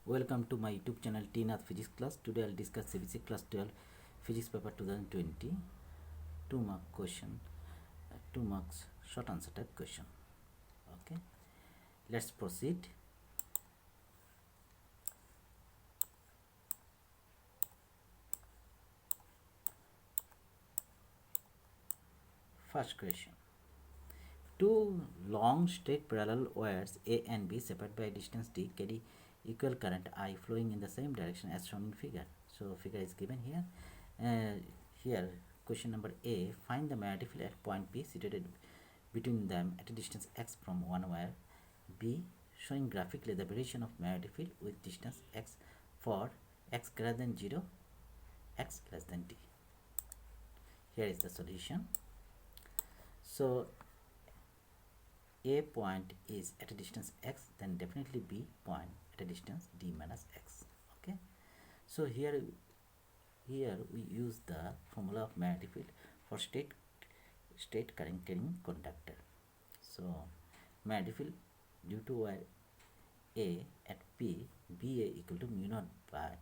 Welcome to my YouTube channel T.NATH'S Physics class. Today I'll discuss CBSE Class 12 Physics paper 2020 2 mark question, 2 marks short answer type question. Okay, let's proceed. First question. Two long straight parallel wires A and B separated by a distance D carry equal current I flowing in the same direction as shown in figure. So figure is given here. Here question number A, find the magnetic field at point P situated between them at a distance x from one wire. B, showing graphically the variation of magnetic field with distance x for x greater than 0, x less than d. Here is the solution. So A point is at a distance x, then definitely B point at a distance d minus x. Okay, so here we use the formula of magnetic field for straight current carrying conductor. So magnetic field due to wire A at P, BA equal to mu naught by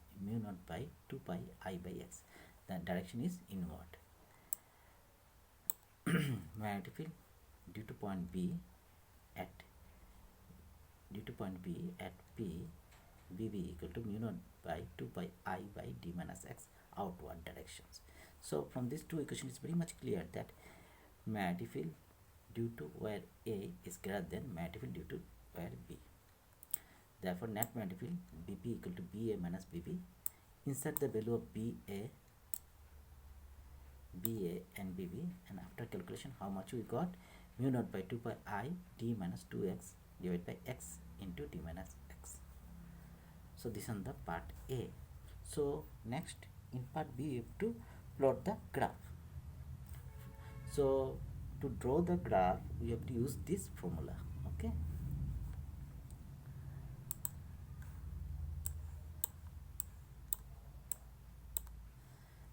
2 pi I by x. The direction is inward. Magnetic field due to point B at P, BB equal to mu naught by 2 pi I by d minus x, outward directions. So from these two equations, it's very much clear that magnetic field due to wire A is greater than magnetic field due to wire B. Therefore, net magnetic field BP equal to BA minus BB. Insert the value of BA and BB, and after calculation, how much we got? Mu naught by 2 pi I d minus 2x divided by x into d minus x. So this is the part A. So next in part B, we have to plot the graph. So to draw the graph, we have to use this formula. Okay.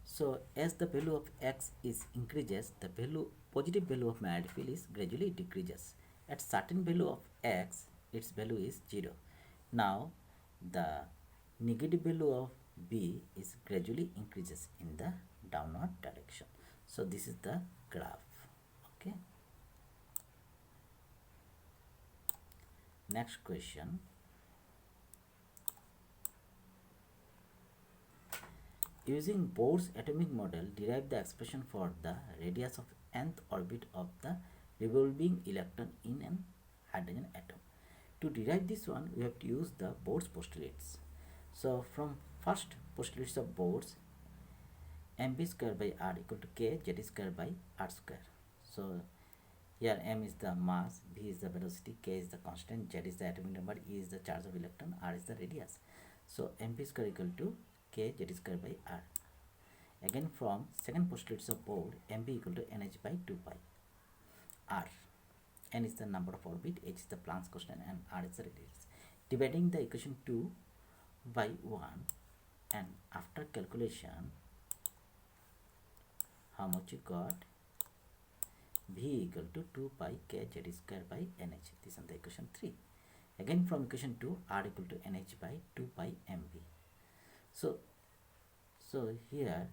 So as the value of x is increases, the positive value of magnetic field is gradually decreases. At certain value of x, its value is 0. Now the negative value of B is gradually increases in the downward direction. So this is the graph. Okay. Next question. Using Bohr's atomic model, derive the expression for the radius of nth orbit of the revolving electron in an hydrogen atom. To derive this one, we have to use the Bohr's postulates. So from first postulates of Bohr's, mv square by r equal to k z square by r square. So here m is the mass, v is the velocity, k is the constant, z is the atomic number, e is the charge of electron, r is the radius. So mv square equal to k z square by r. Again from second postulates of Bohr, mv equal to nh by 2 pi r. N is the number of orbit, h is the Planck's constant, and r is the radius. Dividing the equation 2 by 1, and after calculation, how much you got? V equal to 2 pi k z square by nh. This is the equation 3. Again from equation 2, r equal to nh by 2 pi mv. So here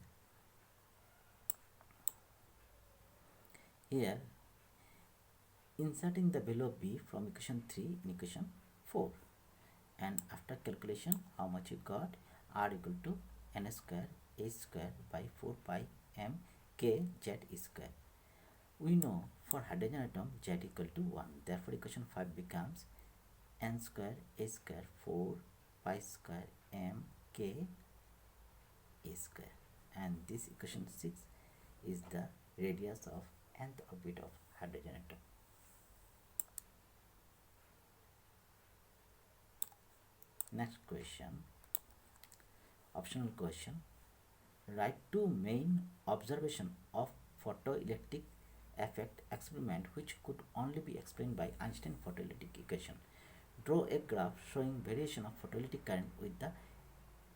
inserting the value of B from equation 3 in equation 4, and after calculation, how much you got? R equal to n square h square by 4 pi m k z square. We know for hydrogen atom z equal to 1. Therefore equation 5 becomes n square h square 4 pi square m k a square, and this equation 6 is the radius of nth orbit of hydrogen atom. Next question, optional question. Write two main observation of photoelectric effect experiment which could only be explained by Einstein photoelectric equation. Draw a graph showing variation of photoelectric current with the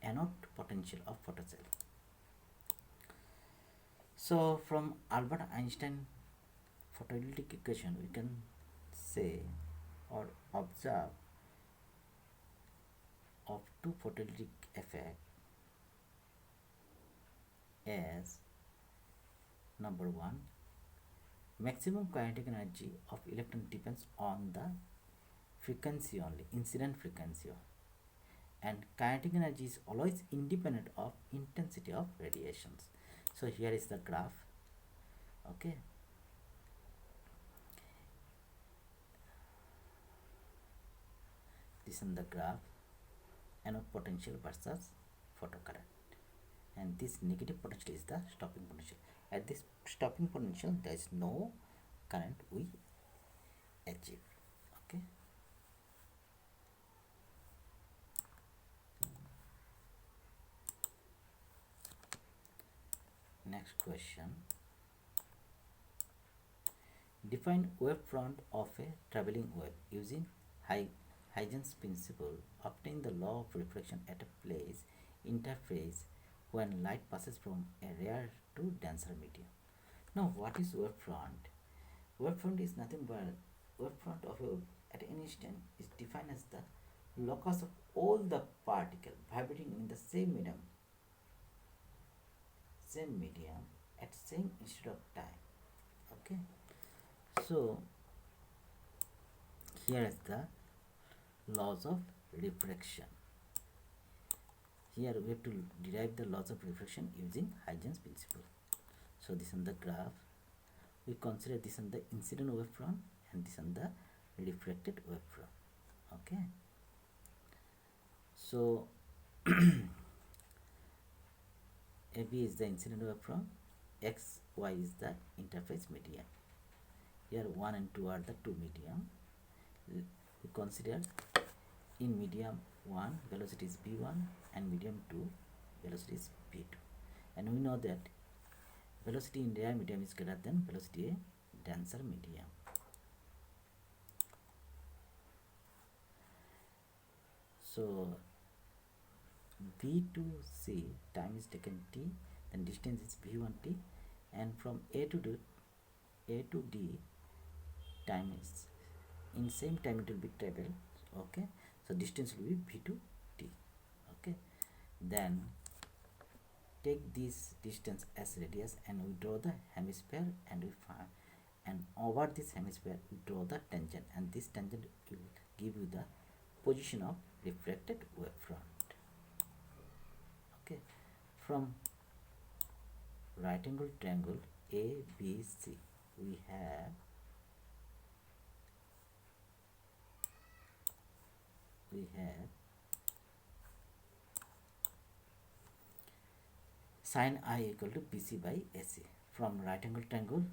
anode potential of photocell. So from Albert Einstein photoelectric equation, we can say or observe of to photoelectric effect as number 1, maximum kinetic energy of electron depends on the frequency only, incident frequency, and kinetic energy is always independent of intensity of radiations. So here is the graph. Okay, this is the graph, anode potential versus photocurrent, and this negative potential is the stopping potential. At this stopping potential there is no current we achieve. Okay, next question. Define wavefront of a traveling wave using Huygens principle. Obtain the law of reflection at a place interface when light passes from a rare to denser medium. Now, what is wavefront? Wavefront is nothing but wavefront of a wave at any instant is defined as the locus of all the particles vibrating in the same medium at same instant of time. Okay, so here is the laws of refraction. Here we have to derive the laws of refraction using Huygens principle. So this is the graph. We consider this on the incident wavefront and this on the refracted wavefront. Okay, so AB is the incident wavefront, X, Y is the interface medium. Here 1 and 2 are the two medium. We consider in medium 1 velocity is v1 and medium 2 velocity is v2, and we know that velocity in rare medium is greater than velocity in denser medium. So v2c time is taken t, then distance is v1t, and from A to D time is in same time it will be travel. Okay, so distance will be v2t. Okay, then take this distance as radius and we draw the hemisphere, and we find, and over this hemisphere we draw the tangent, and this tangent will give you the position of refracted wavefront. Okay, from right angle triangle ABC we have sin I equal to BC by AC. From right angle triangle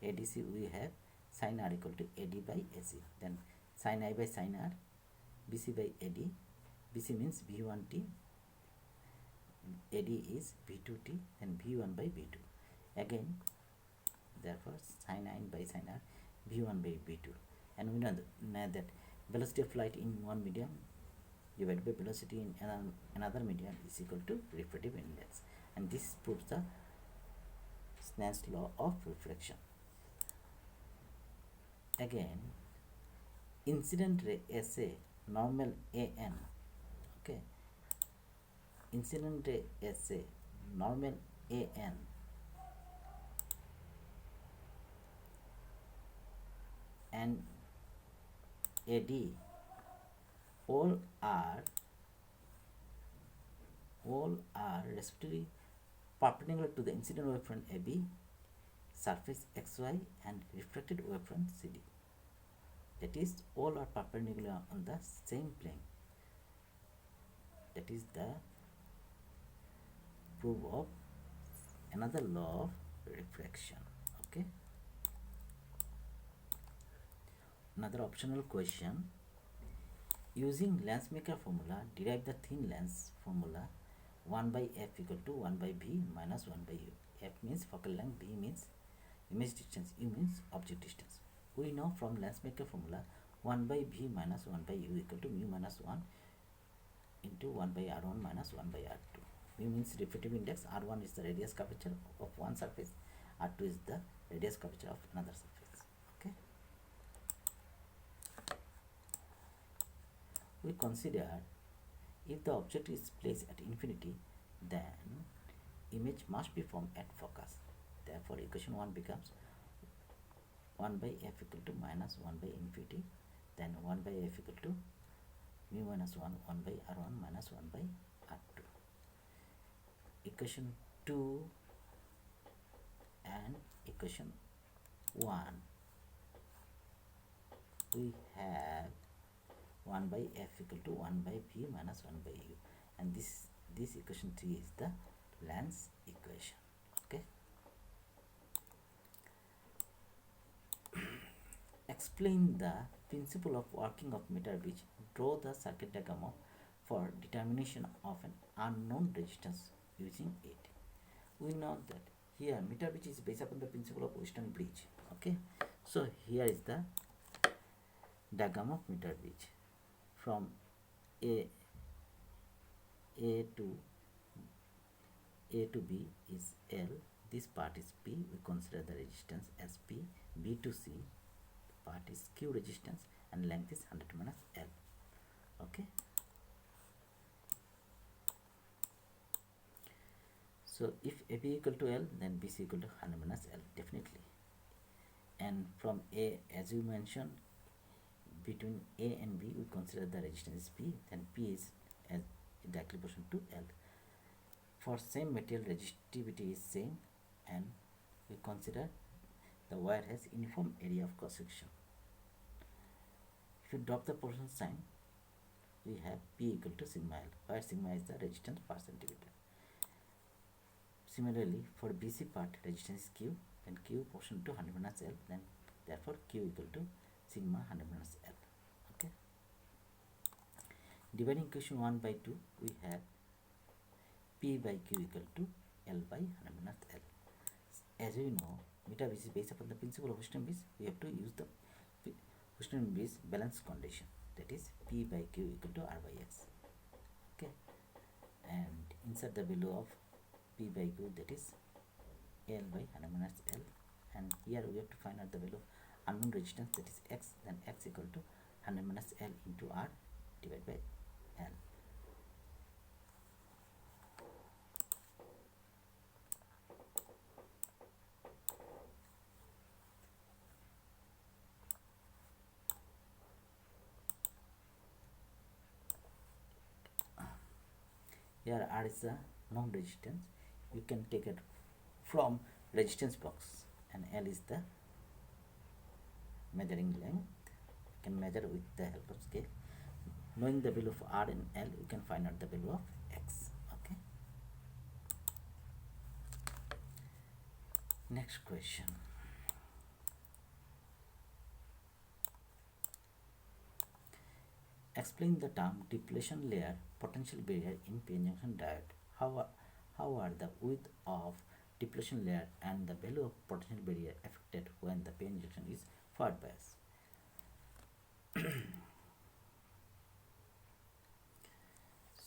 ADC we have sin R equal to AD by AC. Then sin I by sin R, BC by AD. BC means V1T, AD is V2T, and V1 by V2. Again, therefore sin I by sin R, V1 by V2. And we know that velocity of light in one medium divided by velocity in another medium is equal to refractive index, and this proves the Snell's law of refraction. Again, incident ray SA normal AN. Okay, incident ray SA normal AN and AD all are respectively perpendicular to the incident wavefront AB, surface XY, and refracted wavefront CD. That is, all are perpendicular on the same plane. That is the proof of another law of refraction. Okay. Another optional question. Using lens maker formula, derive the thin lens formula 1 by f equal to 1 by v minus 1 by u. F means focal length, v means image distance, u means object distance. We know from lens maker formula 1 by v minus 1 by u equal to mu minus 1 into 1 by r1 minus 1 by r2. Mu means refractive index, r1 is the radius curvature of one surface, r2 is the radius curvature of another surface. Okay. We consider If the object is placed at infinity, then image must be formed at focus. Therefore, equation 1 becomes 1 by f equal to minus 1 by infinity, then 1 by f equal to mu minus 1, 1 by r1 minus 1 by r2. Equation 2 and equation 1, we have 1 by f equal to 1 by v minus 1 by u, and this equation 3 is the Lenz's equation. Okay. Explain the principle of working of meter bridge. Draw the circuit diagram for determination of an unknown resistance using it. We know that here meter bridge is based upon the principle of Western bridge. Okay, so here is the diagram of meter bridge. From A to B is L. This part is P. We consider the resistance as P. B to C part is Q resistance, and length is 100 minus L. Okay. So if AB equal to L, then BC equal to 100 minus L, definitely. And from A, as you mentioned, between A and B, we consider the resistance is P, then P is as directly proportional to L. For same material, resistivity is same, and we consider the wire has uniform area of cross section. If you drop the proportional sign, we have P equal to sigma L, where sigma is the resistance per centimeter. Similarly, for BC part, resistance is Q, then Q proportional to 100 minus L, then therefore Q equal to sigma 100 minus L. Okay. Dividing equation 1 by 2, we have P by Q equal to L by 100 minus L. As we know, meter bridge is based upon the principle of Western bridge. We have to use the Western bridge balance condition, that is P by Q equal to R by S. Okay, and insert the value of P by Q, that is L by 100 minus L, and here we have to find out the value of unknown resistance, that is X, then X equal to 100 minus L into R divided by L. Here R is the known resistance. You can take it from resistance box, and L is the measuring length. You can measure with the help of scale. Knowing the value of R and L, you can find out the value of X. Okay. Next question. Explain the term depletion layer potential barrier in p-n junction diode. How are the width of depletion layer and the value of potential barrier affected when the p-n junction is forward bias?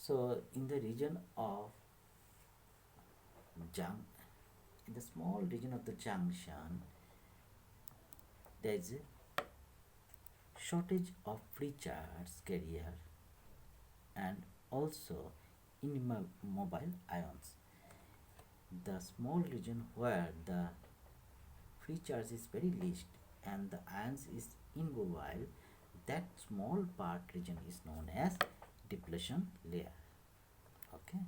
So in the region of in the small region of the junction, there is a shortage of free charge carrier and also immobile ions. The small region where the free charge is very least and the ions is immobile, that small part region is known as depletion layer. Okay.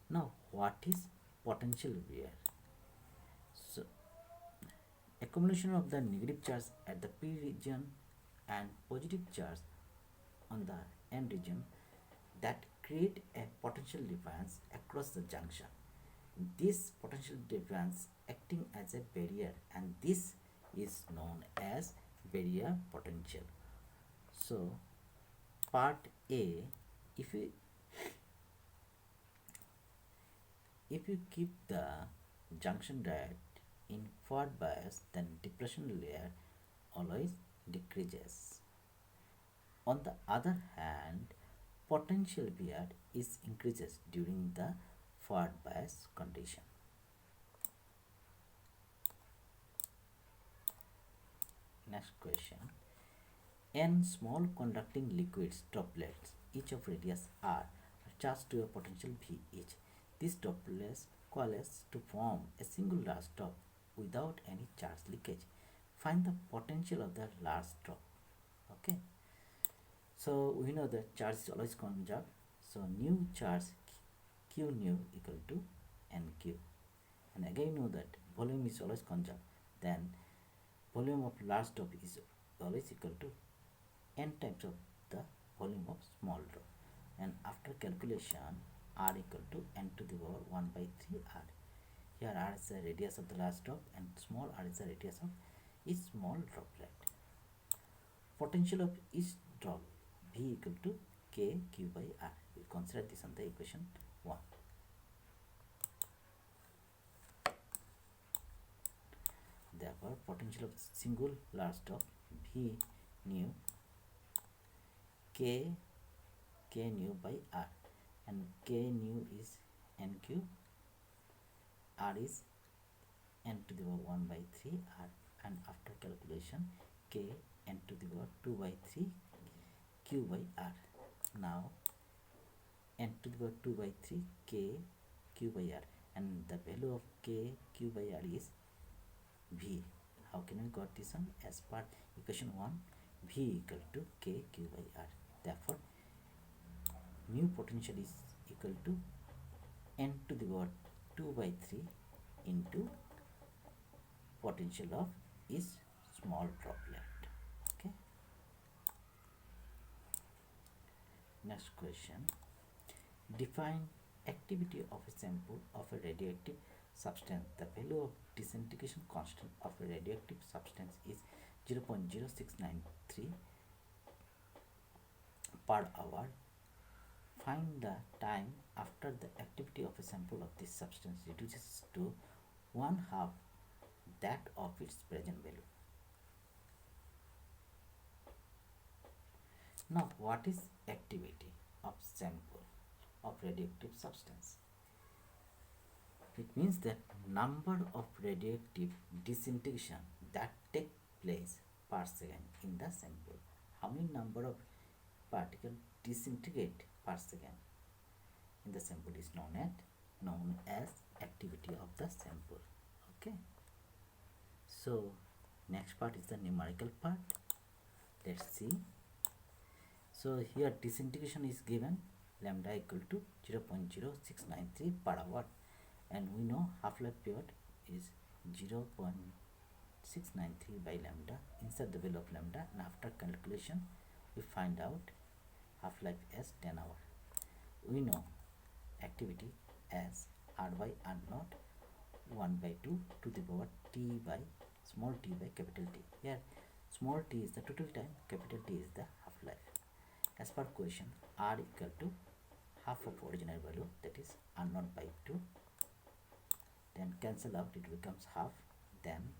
Now what is potential barrier? So accumulation of the negative charge at the p region and positive charge on the n region that create a potential difference across the junction. This potential difference acting as a barrier, and this is known as barrier potential. So part A, if you keep the junction diode in forward bias, then depletion layer always decreases. On the other hand, potential barrier is increases during the forward bias condition. Next question. N small conducting liquids droplets each of radius r are charged to a potential V each. These droplets coalesce to form a single large drop without any charge leakage. Find the potential of the large drop. Okay. So we know that charge is always conserved. So new charge q new equal to nq. And again know that volume is always conserved. Then volume of large drop is always equal to n times of the volume of small drop. And after calculation, r equal to n to the power 1 by 3 r. Here r is the radius of the large drop and small r is the radius of each small droplet. Potential of each drop V equal to k q by r. We will consider this on the equation 1. Therefore, potential of single large drop V nu k nu by r, and k nu is nq, r is n to the power 1 by 3 r, and after calculation k n to the power 2 by 3 q by r. Now n to the power 2 by 3 k q by r, and the value of k q by r is V. How can we got this one? As per equation 1, V equal to k q by r. Therefore, new potential is equal to n to the power 2 by 3 into potential of each small droplet. Okay. Next question. Define activity of a sample of a radioactive substance. The value of disintegration constant of a radioactive substance is 0.0693 per hour. Find the time after the activity of a sample of this substance reduces to 1/2 that of its present value. Now, what is activity of sample of radioactive substance? It means that number of radioactive disintegration that take place per second in the sample. How many number of particles disintegrate per second in the sample is known as activity of the sample. Okay. So next part is the numerical part. Let's see. So here disintegration is given lambda equal to 0.0693 per hour, and we know half-life period is 0.693 by lambda. Insert the value of lambda, and after calculation we find out half-life as 10 hours. We know activity as r by r naught 1 by 2 to the power t by small t by capital T. Here small t is the total time, capital T is the half-life. As per question, r equal to half of original value, that is r naught by 2. Then cancel out, it becomes half. Then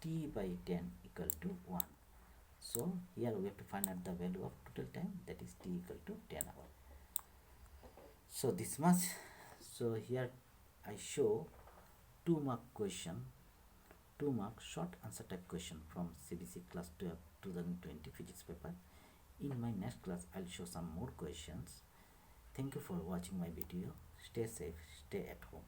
t by 10 equal to 1. So here we have to find out the value of total time, that is t equal to 10 hours. So this much. So here I show 2 mark question, 2 mark short answer type question from CBSE Class 12 2020 physics paper. In my next class I'll show some more questions. Thank you for watching my video. Stay safe, stay at home.